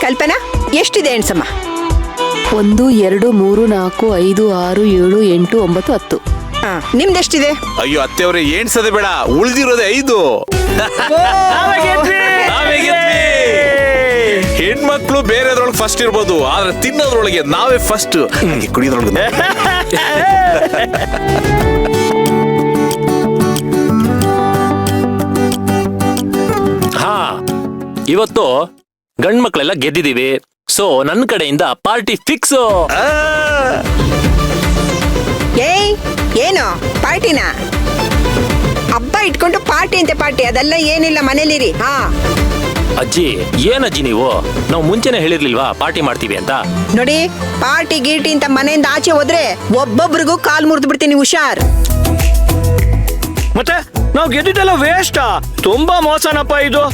ಕಲ್ಪನಾ ಎಷ್ಟಿದೆ ಎಣ್ಸಮ್ಮ? 1 2 3 4 5 6 7 8 9 10. ನಿಮ್ದೆಷ್ಟಿದೆ? ಅಯ್ಯೋ ಅತ್ತೆಯವ್ರೆ ಎಣ್ಸದೆ ಬೇಡ, ಉಳಿದಿರೋದೆ 5. ಹೆಣ್ಮಕ್ಳು ಬೇರೆದ್ರೊಳಗೆ ಫಸ್ಟ್ ಇರ್ಬೋದು, ಆದ್ರೆ ತಿನ್ನೋದ್ರೊಳಗೆ ನಾವೇ ಫಸ್ಟ್. ಕುಡಿಯೋದ್ರೊಳಗೆ ಇವತ್ತು ಗಂಡ್ ಮಕ್ಳೆಲ್ಲ ಗೆದ್ದಿದೀವಿ, ಸೊ ನನ್ನ ಕಡೆಯಿಂದ ಪಾರ್ಟಿ ಫಿಕ್ಸ್. ಏಯ್ ಏನು ಪಾರ್ಟಿನ? ಹಬ್ಬ ಇಟ್ಕೊಂಡು ಪಾರ್ಟಿ ಅಂತೆ ಪಾರ್ಟಿ, ಅದೆಲ್ಲ ಏನಿಲ್ಲ, ಮನೇಲಿರಿ. ಅಜ್ಜಿ ಏನಜ್ಜಿ ನೀವು, ನಾವು ಮುಂಚೆನೆ ಹೇಳಿರ್ಲಿಲ್ವಾ ಪಾರ್ಟಿ ಮಾಡ್ತೀವಿ ಅಂತ? ನೋಡಿ, ಪಾರ್ಟಿ ಗೀಟಿ ಅಂತ ಮನೆಯಿಂದ ಆಚೆ ಹೋದ್ರೆ ಒಬ್ಬೊಬ್ರಿಗೂ ಕಾಲ್ ಮುರಿದು ಬಿಡ್ತೀನಿ, ಹುಷಾರ್. ಮತ್ತೆ ನಾವು ಗೆದ್ದಿದ್ದೆಲ್ಲ ವೇಸ್ಟಾ? ತುಂಬಾ ಮೋಸನಪ್ಪ ಇದು.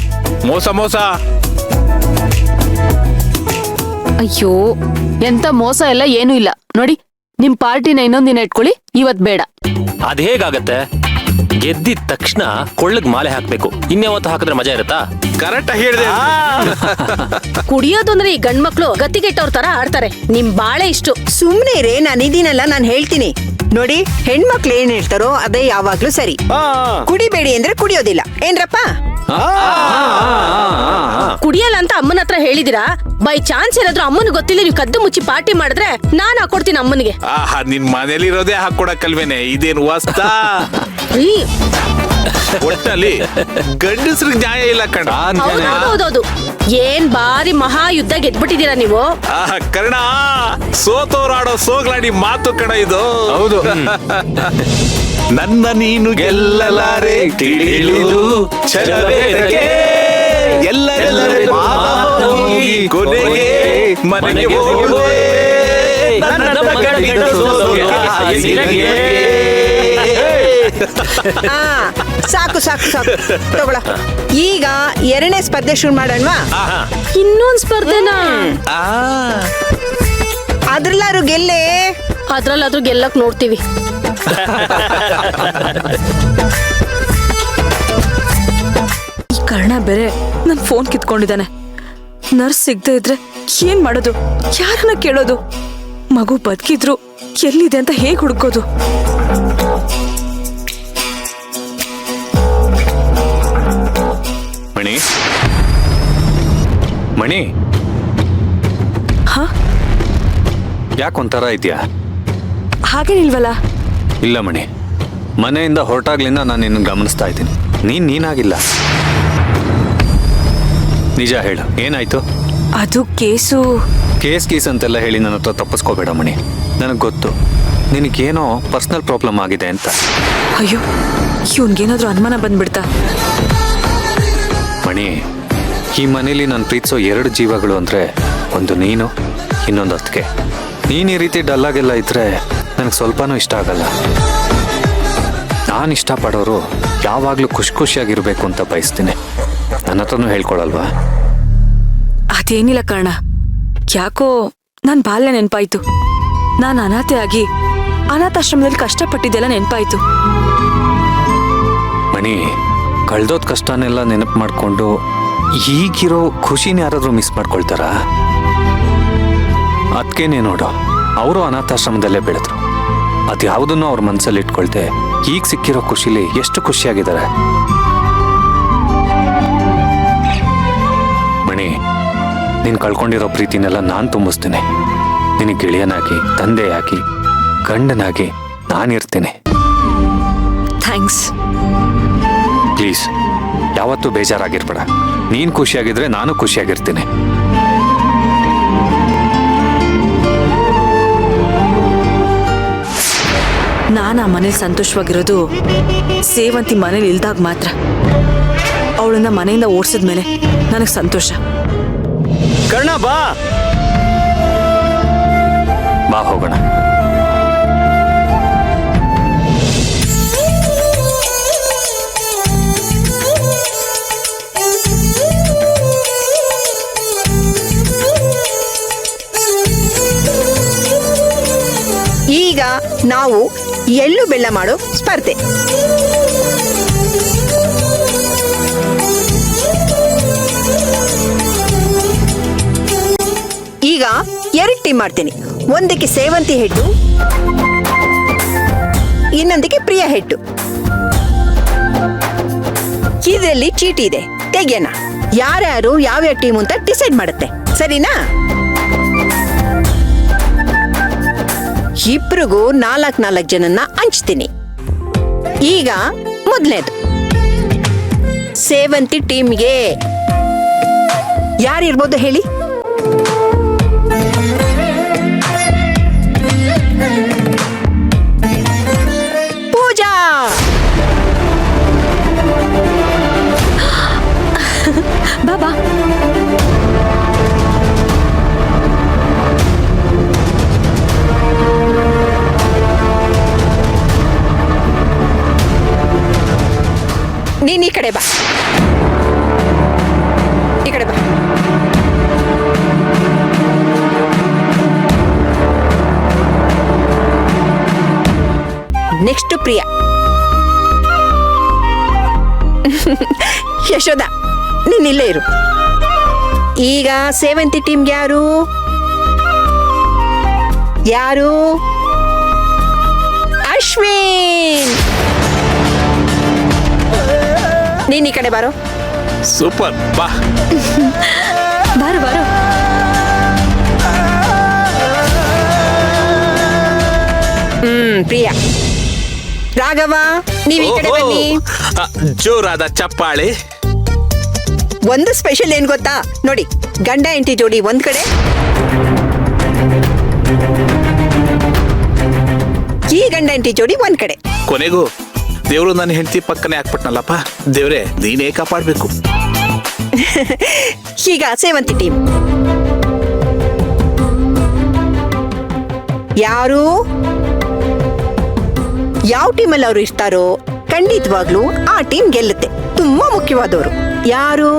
ಮೋಸ ಮೋಸ. ಅಯ್ಯೋ, ಎಂತ ಮೋಸ ಎಲ್ಲ ಏನೂ ಇಲ್ಲ ನೋಡಿ. ನಿಮ್ ಪಾರ್ಟಿನ ಇನ್ನೊಂದಿನ ಇಟ್ಕೊಳ್ಳಿ, ಇವತ್ ಬೇಡ. ಅದ್ ಹೇಗಾಗತ್ತೆ? ಗೆದ್ದಿದ ತಕ್ಷಣ ಕೊಳ್ಳಗ್ ಮಾಲೆ ಹಾಕ್ಬೇಕು, ಇನ್ಯಾವತ್ತು ಹಾಕಿದ್ರೆ ಮಜಾ ಇರುತ್ತಾ? ಕರೆಕ್ಟ್ ಹೇಳಿದೆ. ಕುಡಿಯೋದು ಅಂದ್ರೆ ಈ ಗಂಡ್ಮಕ್ಳು ಗತಿಗೆಟ್ಟವ್ರ ತರ ಆಡ್ತಾರೆ. ನಿಮ್ ಬಾಳೆ ಇಷ್ಟು. ಸುಮ್ನೆ ರೇ, ನಾನು ಇದೀನಲ್ಲ, ನಾನು ಹೇಳ್ತೀನಿ. ನೋಡಿ, ಹೆಣ್ಮಕ್ಳು ಏನ್ ಹೇಳ್ತಾರೋ ಅದೇ ಯಾವಾಗ್ಲೂ ಸರಿ. ಕುಡಿಬೇಡಿ ಅಂದ್ರೆ ಕುಡಿಯೋದಿಲ್ಲ, ಏನ್ರಪ್ಪ? ಕುಡಿಯಲ್ಲ ಅಂತ ಅಮ್ಮನ ಹತ್ರ ಹೇಳಿದಿರಾ? ಬೈ ಚಾನ್ಸ್ ಏನಾದ್ರು ಅಮ್ಮನ ಗೊತ್ತಿಲ್ಲ ನೀವು ಕದ್ದು ಮುಚ್ಚಿ ಪಾರ್ಟಿ ಮಾಡಿದ್ರೆ ನಾನ್ ಹಾಕೊಡ್ತೀನಿ ಅಮ್ಮನಿಗೆ. ನಿನ್ ಮನೇಲಿ ಇರೋದೇ ಹಾಕೊಡಕ್ಕಲ್ವೇನೆ, ಇದೇನು ವಾಸ್ತಾ? ಒಟ್ಟಲ್ಲಿ ಗಂಡಸ್ರಿಗೆ ನ್ಯಾಯ ಇಲ್ಲ ಕಣ. ಹೌದೌದು, ಏನ್ ಬಾರಿ ಮಹಾ ಯುದ್ಧ ಗೆದ್ಬಿಟ್ಟಿದೀರಾ ನೀವು. ಕರ್ಣ, ಸೋತೋರಾಡೋ ಸೋಗ್ಲಾಡಿ ಮಾತು ಕಣ ಇದು. ಹೌದು. ನನ್ನ ನೀನು ಗೆಲ್ಲಲಾರೆ ತಿಳಿದು ಛಲವೇರಕೆ, ಎಲ್ಲರೆಲ್ಲರೂ ಕೊನೆಗೆ ಮನೆಗೆ ಹೋಗುವೆ. ಸಾಕು ಸಾಕು ಸಾಕು, ತಗೊಳ. ಈಗ 2ನೇ ಸ್ಪರ್ಧೆ ಶುರು ಮಾಡೋಣವಾ? ಇನ್ನೊಂದ್ ಸ್ಪರ್ಧೆನಾ? ಅದ್ರಲ್ಲಾರು ಗೆಲ್ಲೆ. ಅದ್ರಲ್ಲಾದ್ರೂ ಗೆಲ್ಲಕ್ ನೋಡ್ತೀವಿ. ಈ ಕರ್ಣ ಬೇರೆ ನನ್ ಫೋನ್ ಕಿತ್ಕೊಂಡಿದ್ದಾನೆ. ನರ್ಸ್ ಸಿಗದೆ ಇದ್ರೆ ಏನ್ ಮಾಡೋದು? ಯಾರನ್ನ ಕೇಳೋದು? ಮಗು ಬದುಕಿದ್ರು ಎಲ್ಲಿದೆ ಅಂತ ಹೇಗ್ ಹುಡುಕೋದು? ಮಣಿ, ಮಣಿ, ಯಾಕೊಂಥರ ಇದೆಯಾ? ಹಾಗೇನಿಲ್ವಲ್ಲ. ಇಲ್ಲ ಮಣಿ, ಮನೆಯಿಂದ ಹೊರಟಾಗ್ಲಿಂದ ನಾನು ನಿನ್ನ ಗಮನಿಸ್ತಾ ಇದ್ದೀನಿ. ನೀನಾಗಿಲ್ಲ. ನಿಜ ಹೇಳು, ಏನಾಯ್ತು? ಅದು ಕೇಸ್ ಅಂತೆಲ್ಲ ಹೇಳಿ ನನ್ನ ಹತ್ರ ತಪ್ಪಿಸ್ಕೋಬೇಡ ಮಣಿ. ನನಗೆ ಗೊತ್ತು ನಿನಗೇನೋ ಪರ್ಸನಲ್ ಪ್ರಾಬ್ಲಮ್ ಆಗಿದೆ ಅಂತ. ಅಯ್ಯೋ, ಇವನ್ಗೇನಾದ್ರೂ ಅನುಮಾನ ಬಂದ್ಬಿಡ್ತಾ? ಮಣಿ, ಈ ಮನೇಲಿ ನಾನು ಪ್ರೀತಿಸೋ 2 ಜೀವಗಳು ಅಂದರೆ ಒಂದು ನೀನು, ಇನ್ನೊಂದು ಅದಕ್ಕೆ. ನೀನು ಈ ರೀತಿ ಡಲ್ಲಾಗೆಲ್ಲ ಇದ್ರೆ ನನಗೆ ಸ್ವಲ್ಪನೂ ಇಷ್ಟ ಆಗಲ್ಲ. ನಾನು ಇಷ್ಟಪಡೋರು ಯಾವಾಗಲೂ ಖುಷಿಯಾಗಿರ್ಬೇಕು ಅಂತ ಬಯಸ್ತೀನಿ. ನನ್ನ ಹತ್ರನೂ ಹೇಳ್ಕೊಳಲ್ವಾ? ಅದೇನಿಲ್ಲ ಕಾರಣ, ಯಾಕೋ ನನ್ ಬಾಲ್ಯ ನೆನ್ಪಾಯ್ತು. ನಾನು ಅನಾಥೆ ಆಗಿ ಅನಾಥಾಶ್ರಮದಲ್ಲಿ ಕಷ್ಟಪಟ್ಟಿದ್ದೆಲ್ಲ ನೆನ್ಪಾಯ್ತು. ಮಣಿ, ಕಳ್ದೋದ್ ಕಷ್ಟನೆಲ್ಲ ನೆನಪು ಮಾಡ್ಕೊಂಡು ಈಗಿರೋ ಖುಷಿನ ಯಾರಾದ್ರೂ ಮಿಸ್ ಮಾಡ್ಕೊಳ್ತಾರ? ಅದಕ್ಕೇನೆ ನೋಡು, ಅವರು ಅನಾಥಾಶ್ರಮದಲ್ಲೇ ಬೆಳೆದ್ರು. ಅದ್ಯಾವುದನ್ನು ಅವ್ರ ಮನಸ್ಸಲ್ಲಿ ಇಟ್ಕೊಳ್ದೆ ಈಗ ಸಿಕ್ಕಿರೋ ಖುಷಿಲಿ ಎಷ್ಟು ಖುಷಿಯಾಗಿದ್ದಾರೆ. ಮಣಿ, ನೀನು ಕಳ್ಕೊಂಡಿರೋ ಪ್ರೀತಿನೆಲ್ಲ ನಾನು ತುಂಬಿಸ್ತೀನಿ. ನಿನಗೆ ಗೆಳೆಯನಾಗಿ, ತಂದೆಯಾಗಿ, ಗಂಡನಾಗಿ ನಾನಿರ್ತೀನಿ. ಥ್ಯಾಂಕ್ಸ್. ಪ್ಲೀಸ್ ಯಾವತ್ತೂ ಬೇಜಾರಾಗಿರ್ಬೇಡ. ನೀನು ಖುಷಿಯಾಗಿದ್ರೆ ನಾನು ಖುಷಿಯಾಗಿರ್ತೀನಿ. ನಾನು ಆ ಮನೇಲಿ ಸಂತೋಷವಾಗಿರೋದು ಸೇವಂತಿ ಮನೇಲಿ ಇಲ್ದಾಗ ಮಾತ್ರ. ಅವಳನ್ನ ಮನೆಯಿಂದ ಓಡಿಸಿದ್ಮೇಲೆ ನನಗೆ ಸಂತೋಷ. ಕರ್ಣ ಬಾ ಹೋಗೋಣ. ಈಗ ನಾವು ಎಳ್ಳು ಬೆಲ್ಲ ಮಾಡೋ ಸ್ಪರ್ಧೆ. ಈಗ 2 ಟೀಮ್ ಮಾಡ್ತೀನಿ. ಒಂದಕ್ಕೆ ಸೇವಂತಿ ಹೆಡ್ಡು, ಇನ್ನೊಂದಕ್ಕೆ ಪ್ರಿಯಾ ಹೆಡ್ಡು. ಇದರಲ್ಲಿ ಚೀಟಿ ಇದೆ, ತೆಗೆಯೋಣ. ಯಾರ್ಯಾರು ಯಾವ್ಯಾವ ಟೀಮ್ ಅಂತ ಡಿಸೈಡ್ ಮಾಡುತ್ತೆ, ಸರಿನಾ? ಇಬ್ರಿಗೂ 4 ಜನನ್ನ ಹಂಚ್ತೀನಿ. ಈಗ ಮೊದಲನೇದು ಸೇವಂತಿ ಟೀಮ್ಗೆ ಯಾರಿರ್ಬೋದು ಹೇಳಿ? ಪೂಜಾ. ಬಾಬಾ ನೀನ್ ಈ ಕಡೆ ಬಾ, ಈ ಕಡೆ ಬಾ. ನೆಕ್ಸ್ಟ್ ಪ್ರಿಯಾ. ಯಶೋದ, ನೀನ್ ಇಲ್ಲೇ ಇರು. ಈಗ ಸೇವಂತಿ ಟೀಮ್ಗೆ ಯಾರು ಯಾರು? ಅಶ್ವಿನ್, ನೀನ್ ಈ ಕಡೆ ಬಾರೋ. ಸೂಪರ್, ಬಾ. ಬಾರು ಬಾರು. ಪ್ರಿಯಾ. ರಾಘವ, ನೀವ್ ಈ ಕಡೆ ಬನ್ನಿ. ಜೋರಾದ ಚಪ್ಪಾಳೆ. ಒಂದು ಸ್ಪೆಷಲ್ ಏನ್ ಗೊತ್ತಾ ನೋಡಿ, ಗಂಡ ಹೆಂಡತಿ ಜೋಡಿ ಒಂದ್ ಕಡೆ, ಈ ಗಂಡ ಹೆಂಡತಿ ಜೋಡಿ ಒಂದ್ ಕಡೆ. ಕೊನೆಗೂ ದೇವ್ರು ನನ್ನ ಹೆಂಡತಿ ಪಕ್ಕನೆ ಹಾಕ್ಬಿಟ್ನಲ್ಲಪ್ಪ. ದೇವ್ರೆ, ನೀನೇ ಕಾಪಾಡ್ಬೇಕು. ಈಗ ಸೇವಂತಿ ಟೀಮ್ ಯಾರು? ಯಾವ ಟೀಮಲ್ಲಿ ಅವ್ರು ಇರ್ತಾರೋ ಖಂಡಿತವಾಗ್ಲೂ ಆ ಟೀಮ್ ಗೆಲ್ಲುತ್ತೆ. ತುಂಬಾ ಮುಖ್ಯವಾದವರು ಯಾರು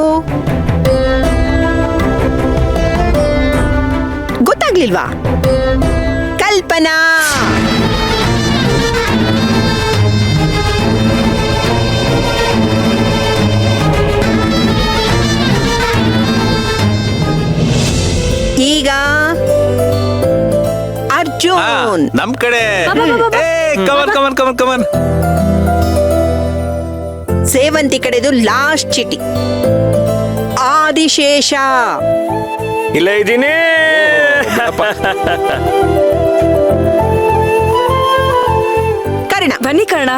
ಗೊತ್ತಾಗ್ಲಿಲ್ವಾ? ಕಲ್ಪನಾ. ಈಗ ಅರ್ಜುನ್ ನಮ್ ಕಡೆ. Come on come on come on come on. ಸೇವಂತಿ ಕಡೆದು ಲಾಸ್ಟ್ ಚೀಟಿ. ಆದಿಶೇಷ. ಇಲ್ಲ ಇದ್ದೀನಿ. ಕರ್ಣ. ಬನ್ನಿ ಕರ್ಣ.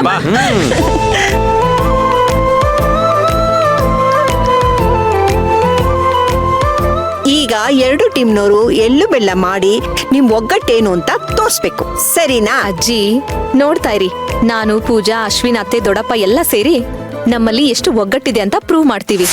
ಬಾ. ಈಗ 2 ಟೀಮ್ನವರು ಎಳ್ಳು ಬೆಲ್ಲ ಮಾಡಿ ನಿಮ್ ಒಗ್ಗಟ್ಟೇನು ಅಂತ ತೋರ್ಸ್ಬೇಕು, ಸರಿನಾ? ಅಜ್ಜಿ ನೋಡ್ತಾ ಇರಿ, ನಾನು ಪೂಜಾ, ಅಶ್ವಿನ್ ಅತ್ತೆ, ದೊಡ್ಡಪ್ಪ ಎಲ್ಲ ಸೇರಿ ನಮ್ಮಲ್ಲಿ ಎಷ್ಟು ಒಗ್ಗಟ್ಟಿದೆ ಅಂತ ಪ್ರೂವ್ ಮಾಡ್ತೀವಿ.